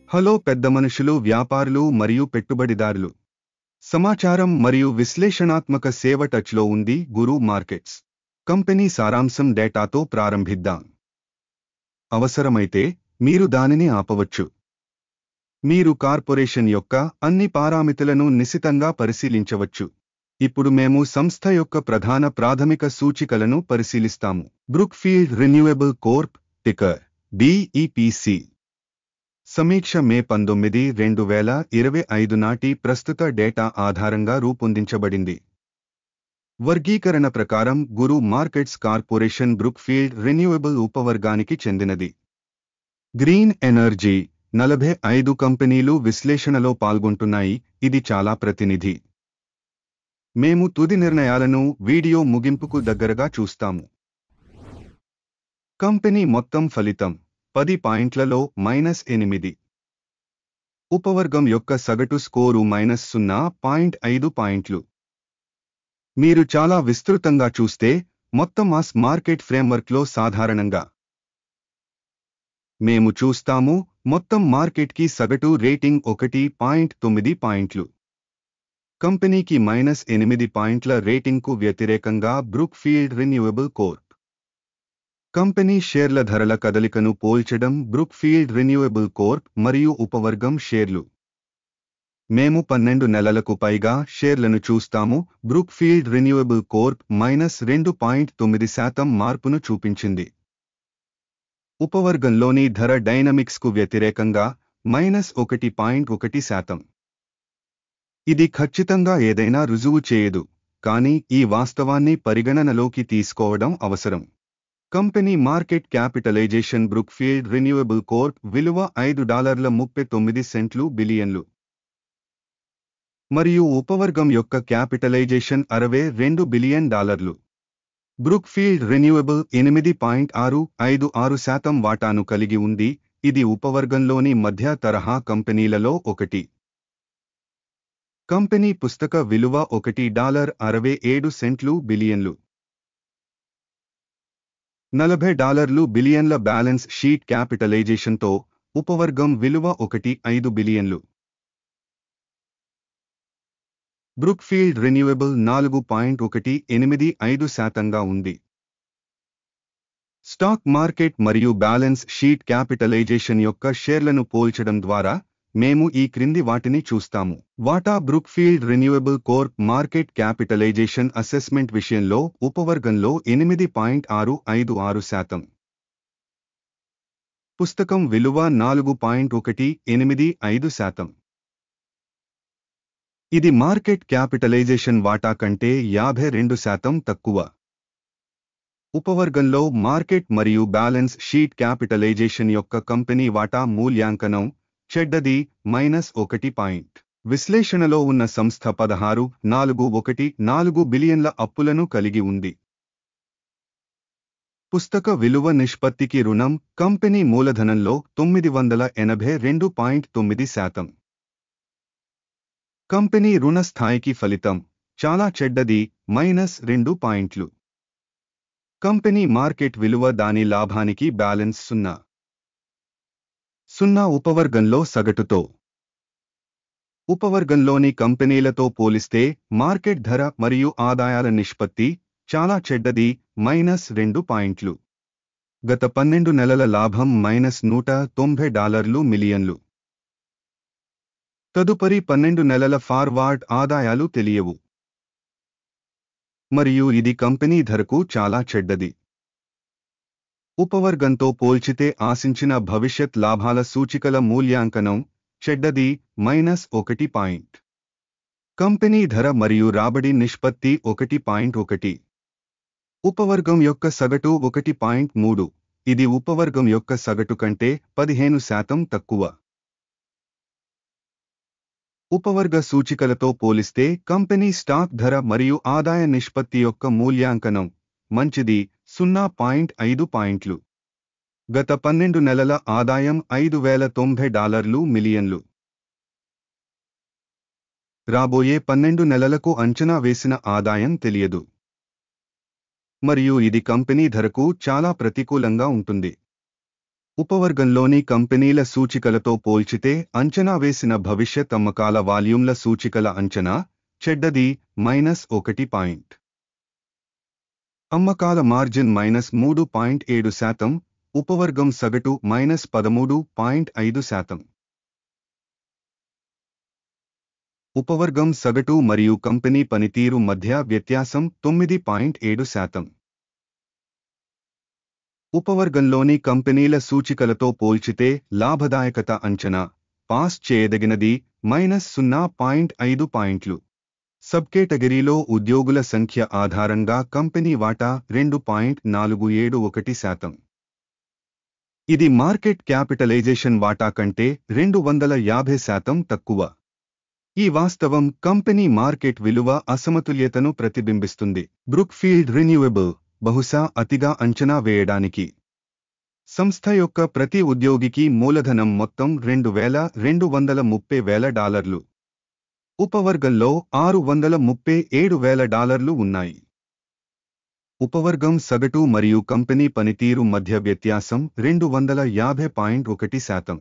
Hello పెద్ద మనుషులు, వ్యాపారులు మరియు పెట్టుబడిదారులు. సమాచారం మరియు విశ్లేషణాత్మక సేవ టచ్లో ఉంది. గురు మార్కెట్స్ కంపెనీ సారాంశం డేటాతో ప్రారంభిద్దాం. అవసరమైతే మీరు దానిని ఆపవచ్చు. మీరు కార్పొరేషన్ యొక్క అన్ని పారామితులను నిశితంగా పరిశీలించవచ్చు. ఇప్పుడు మేము సంస్థ యొక్క ప్రధాన ప్రాథమిక సూచికలను పరిశీలిస్తాము. Brookfield renewable Corp, ticker BEPC. సమీక్ష మే 19, 2025 నాటి ప్రస్తుత డేటా ఆధారంగా రూపొందించబడింది. వర్గీకరణ ప్రకారం గురు మార్కెట్స్ కార్పొరేషన్ బ్రూక్ఫీల్డ్ రెన్యూవబుల్ ఉపవర్గానికి చెందినది. గ్రీన్ ఎనర్జీ 45 కంపెనీలు విశ్లేషణలో పాల్గొంటున్నాయి. ఇది చాలా ప్రతినిధి. మేము తుది నిర్ణయాలను వీడియో ముగింపుకు దగ్గరగా చూస్తాము. కంపెనీ మొత్తం ఫలితం 10 పాయింట్లలో -8. ఉపవర్గం యొక్క సగటు స్కోరు -0.5 పాయింట్లు. మీరు చాలా విస్తృతంగా చూస్తే మొత్తం మాస్ మార్కెట్ ఫ్రేమ్వర్క్లో సాధారణంగా మేము చూస్తాము మొత్తం మార్కెట్కి సగటు రేటింగ్ 1.9 పాయింట్లు. కంపెనీకి -8 పాయింట్ల రేటింగ్కు వ్యతిరేకంగా బ్రూక్ఫీల్డ్ రెన్యూవబుల్ కార్ప్ కంపెనీ షేర్ల ధరల కదలికను పోల్చడం. బ్రూక్ఫీల్డ్ రెన్యూవబుల్ కార్ప్ మరియు ఉపవర్గం షేర్లు. మేము 12 నెలలకు పైగా షేర్లను చూస్తాము. బ్రూక్ఫీల్డ్ రెన్యూవబుల్ కార్ప్ -2.9% మార్పును చూపించింది. ఉపవర్గంలోని ధర డైనమిక్స్కు వ్యతిరేకంగా -1.1%. ఇది ఖచ్చితంగా ఏదైనా రుజువు చేయదు, కానీ ఈ వాస్తవాన్ని పరిగణనలోకి తీసుకోవడం అవసరం. Company market capitalisation Brookfield renewable corp విలువ $5.39 బిలియన్లు మరియు ఉపవర్గం యొక్క క్యాపిటలైజేషన్ $62 బిలియన్. బ్రూక్ఫీల్డ్ రెన్యూవబుల్ 8.656% వాటాను కలిగి ఉంది. ఇది ఉపవర్గంలోని మధ్య తరహా కంపెనీలలో ఒకటి. కంపెనీ పుస్తక విలువ $1.67 బిలియన్లు. $40 బిలియన్ల బ్యాలెన్స్ షీట్ క్యాపిటలైజేషన్తో ఉపవర్గం విలువ $1.5 బిలియన్లు. బ్రూక్ఫీల్డ్ రెన్యూవబుల్ 4.185%గా ఉంది. స్టాక్ మార్కెట్ మరియు బ్యాలెన్స్ షీట్ క్యాపిటలైజేషన్ యొక్క షేర్లను పోల్చడం ద్వారా మేము ఈ క్రింది వాటిని చూస్తాము. వాటా Brookfield renewable corp market capitalisation assessment విషయంలో ఉపవర్గంలో 8.656%. పుస్తకం విలువ 4.185%. ఇది మార్కెట్ క్యాపిటలైజేషన్ వాటా కంటే 52% తక్కువ. ఉపవర్గంలో మార్కెట్ మరియు బ్యాలెన్స్ షీట్ క్యాపిటలైజేషన్ యొక్క కంపెనీ వాటా మూల్యాంకనం చెడ్డది -1 పాయింట్. విశ్లేషణలో ఉన్న సంస్థ 16.414 బిలియన్ల అప్పులను కలిగి ఉంది. పుస్తక విలువ నిష్పత్తికి రుణం కంపెనీ మూలధనంలో 982.9%. కంపెనీ రుణ స్థాయికి ఫలితం చాలా చెడ్డది -2 పాయింట్లు. కంపెనీ మార్కెట్ విలువ దాని లాభానికి బ్యాలెన్స్ 0 ఉపవర్గంలో సగటుతో. ఉపవర్గంలోని కంపెనీలతో పోలిస్తే మార్కెట్ ధర మరియు ఆదాయాల నిష్పత్తి చాలా చెడ్డది -2 పాయింట్లు. గత 12 నెలల లాభం $190 మిలియన్లు. తదుపరి 12 నెలల ఫార్వార్డ్ ఆదాయాలు తెలియవు మరియు ఇది కంపెనీ ధరకు చాలా చెడ్డది. ఉపవర్గంతో పోల్చితే ఆశించిన భవిష్యత్ లాభాల సూచికల మూల్యాంకనం చెడ్డది -1 పాయింట్. కంపెనీ ధర మరియు రాబడి నిష్పత్తి 1.1. ఉపవర్గం యొక్క సగటు 1.3. ఇది ఉపవర్గం యొక్క సగటు కంటే 15% తక్కువ. ఉపవర్గ సూచికలతో పోలిస్తే కంపెనీ స్టాక్ ధర మరియు ఆదాయ నిష్పత్తి యొక్క మూల్యాంకనం మంచిది 0.5 పాయింట్లు. గత 12 నెలల ఆదాయం $5,090 మిలియన్లు. రాబోయే 12 నెలలకు అంచనా వేసిన ఆదాయం తెలియదు మరియు ఇది కంపెనీ ధరకు చాలా ప్రతికూలంగా ఉంటుంది. ఉపవర్గంలోని కంపెనీల సూచికలతో పోల్చితే అంచనా వేసిన భవిష్యత్ అమ్మకాల వాల్యూమ్ల సూచికల అంచనా చెడ్డది -1 పాయింట్. అమ్మకాల మార్జిన్ -3.7%, ఉపవర్గం సగటు -13.5%. ఉపవర్గం సగటు మరియు కంపెనీ పనితీరు మధ్య వ్యత్యాసం 9.7%. ఉపవర్గంలోని కంపెనీల సూచికలతో పోల్చితే లాభదాయకత అంచనా పాస్ చేయదగినది -0.5 పాయింట్లు. సబ్ కేటగిరీలో ఉద్యోగుల సంఖ్య ఆధారంగా కంపెనీ వాటా 2.471%. ఇది మార్కెట్ క్యాపిటలైజేషన్ వాటా కంటే 250% తక్కువ. ఈ వాస్తవం కంపెనీ మార్కెట్ విలువ అసమతుల్యతను ప్రతిబింబిస్తుంది. బ్రూక్ఫీల్డ్ రిన్యూవబుల్ బహుశా అతిగా అంచనా వేయడానికి. సంస్థ యొక్క ప్రతి ఉద్యోగికి మూలధనం మొత్తం $2,230,000. ఉపవర్గంలో $637,000 ఉన్నాయి. ఉపవర్గం సగటు మరియు కంపెనీ పనితీరు మధ్య వ్యత్యాసం 250.1%.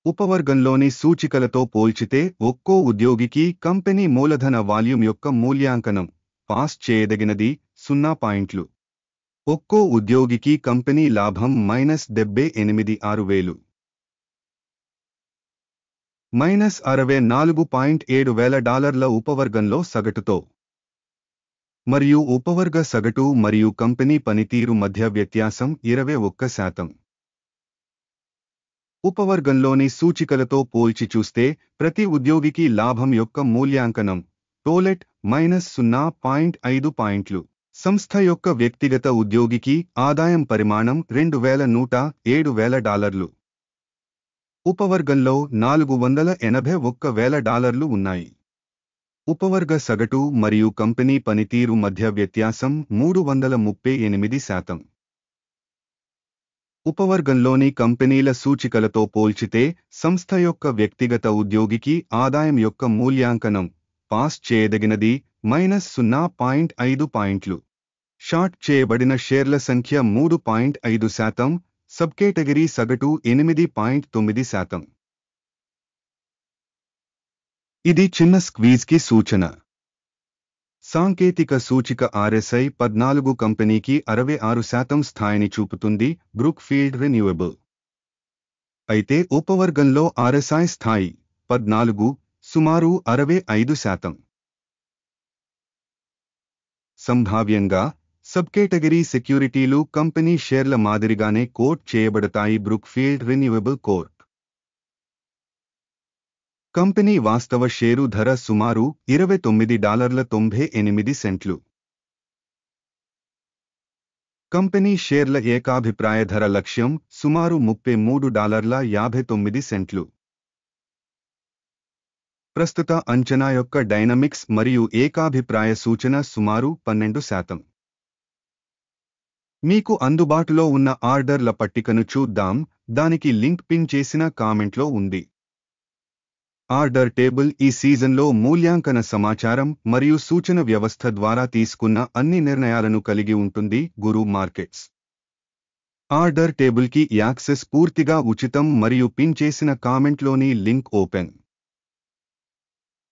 ఉపవర్గంలోని సూచికలతో పోల్చితే ఒక్కో ఉద్యోగికి కంపెనీ మూలధన వాల్యూమ్ యొక్క మూల్యాంకనం పాస్ చేయదగినది 0 పాయింట్లు. ఒక్కో ఉద్యోగికి కంపెనీ లాభం -78,600. $64.7,000 ఉపవర్గంలో సగటుతో. మరియు ఉపవర్గ సగటు మరియు కంపెనీ పనితీరు మధ్య వ్యత్యాసం 21%. ఉపవర్గంలోని సూచికలతో పోల్చి చూస్తే ప్రతి ఉద్యోగికి లాభం యొక్క మూల్యాంకనం టోలెట్ -0.5 పాయింట్లు. సంస్థ యొక్క వ్యక్తిగత ఉద్యోగికి ఆదాయం పరిమాణం $2,107,000. ఉపవర్గంలో $481,000 ఉన్నాయి. ఉపవర్గ సగటు మరియు కంపెనీ పనితీరు మధ్య వ్యత్యాసం 338%. ఉపవర్గంలోని కంపెనీల సూచికలతో పోల్చితే సంస్థ యొక్క వ్యక్తిగత ఉద్యోగికి ఆదాయం యొక్క మూల్యాంకనం పాస్ చేయదగినది -0.5 పాయింట్లు. షార్ట్ చేయబడిన షేర్ల సంఖ్య 3.5%, సబ్ కేటగిరీ సగటు 8.9%. ఇది చిన్న స్క్వీజ్కి సూచన. సాంకేతిక సూచిక RSI 14 కంపెనీకి 66% స్థాయిని చూపుతుంది, బ్రూక్ఫీల్డ్ రిన్యూవబుల్. అయితే ఉపవర్గంలో RSI స్థాయి 14 సుమారు 65%. సంభావ్యంగా సబ్ కేటగిరీ సెక్యూరిటీలు కంపెనీ షేర్ల మాదిరిగానే కోట్ చేయబడతాయి. బ్రూక్ఫీల్డ్ రిన్యూవబుల్ కోర్ప్ కంపెనీ వాస్తవ షేరు ధర సుమారు $29.98. కంపెనీ షేర్ల ఏకాభిప్రాయ ధర లక్ష్యం సుమారు $33.59. ప్రస్తుత అంచనా యొక్క డైనమిక్స్ మరియు ఏకాభిప్రాయ సూచన సుమారు 12%. మీకు అందుబాటులో ఉన్న ఆర్డర్ల పట్టికను చూద్దాం, దానికి లింక్ పిన్ చేసిన కామెంట్లో ఉంది. ఆర్డర్ టేబుల్ ఈ సీజన్లో మూల్యాంకన సమాచారం మరియు సూచన వ్యవస్థ ద్వారా తీసుకున్న అన్ని నిర్ణయాలను కలిగి ఉంటుంది. గురు మార్కెట్స్ ఆర్డర్ టేబుల్కి యాక్సెస్ పూర్తిగా ఉచితం మరియు పిన్ చేసిన కామెంట్లోని లింక్ ఓపెన్.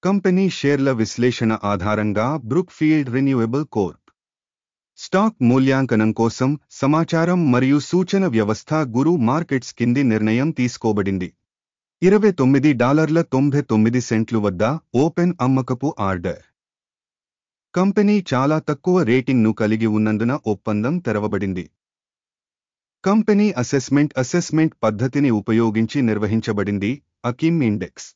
కంపెనీ షేర్ల విశ్లేషణ ఆధారంగా బ్రూక్ఫీల్డ్ రిన్యూవబుల్ కోర్ప్ స్టాక్ మూల్యాంకనం కోసం సమాచారం మరియు సూచన వ్యవస్థ గురు మార్కెట్స్ కింది నిర్ణయం తీసుకోబడింది. $29.99 వద్ద ఓపెన్ అమ్మకపు ఆర్డర్. కంపెనీ చాలా తక్కువ రేటింగ్ను కలిగి ఉన్నందున ఒప్పందం తెరవబడింది. కంపెనీ అసెస్మెంట్ పద్ధతిని ఉపయోగించి నిర్వహించబడింది. అకిమ్ ఇండెక్స్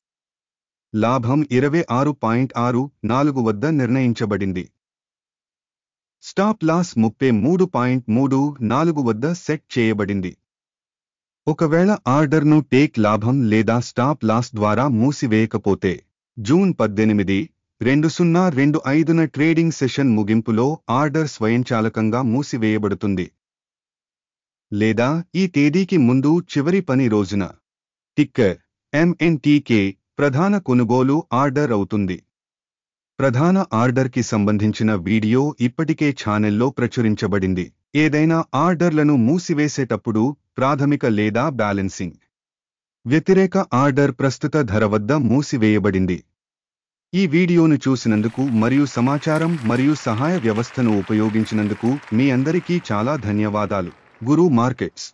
లాభం 26.64 వద్ద నిర్ణయించబడింది. స్టాప్ లాస్ 33.34 వద్ద సెట్ చేయబడింది. ఒకవేళ ఆర్డర్ను టేక్ లాభం లేదా స్టాప్ లాస్ ద్వారా మూసివేయకపోతే జూన్ 18, 2025న ట్రేడింగ్ సెషన్ ముగింపులో ఆర్డర్ స్వయంచాలకంగా మూసివేయబడుతుంది. లేదా ఈ తేదీకి ముందు చివరి పని రోజున టిక్కర్ MNTK ప్రధాన కొనుగోలు ఆర్డర్ అవుతుంది. ప్రధాన ఆర్డర్కి సంబంధించిన వీడియో ఇప్పటికే ఛానెల్లో ప్రచురించబడింది. ఏదైనా ఆర్డర్లను మూసివేసేటప్పుడు ప్రాథమిక లేదా బ్యాలెన్సింగ్ వ్యతిరేక ఆర్డర్ ప్రస్తుత ధర వద్ద మూసివేయబడింది. ఈ వీడియోను చూసినందుకు మరియు సమాచారం మరియు సహాయ వ్యవస్థను ఉపయోగించినందుకు మీ అందరికీ చాలా ధన్యవాదాలు. గురు మార్కెట్స్.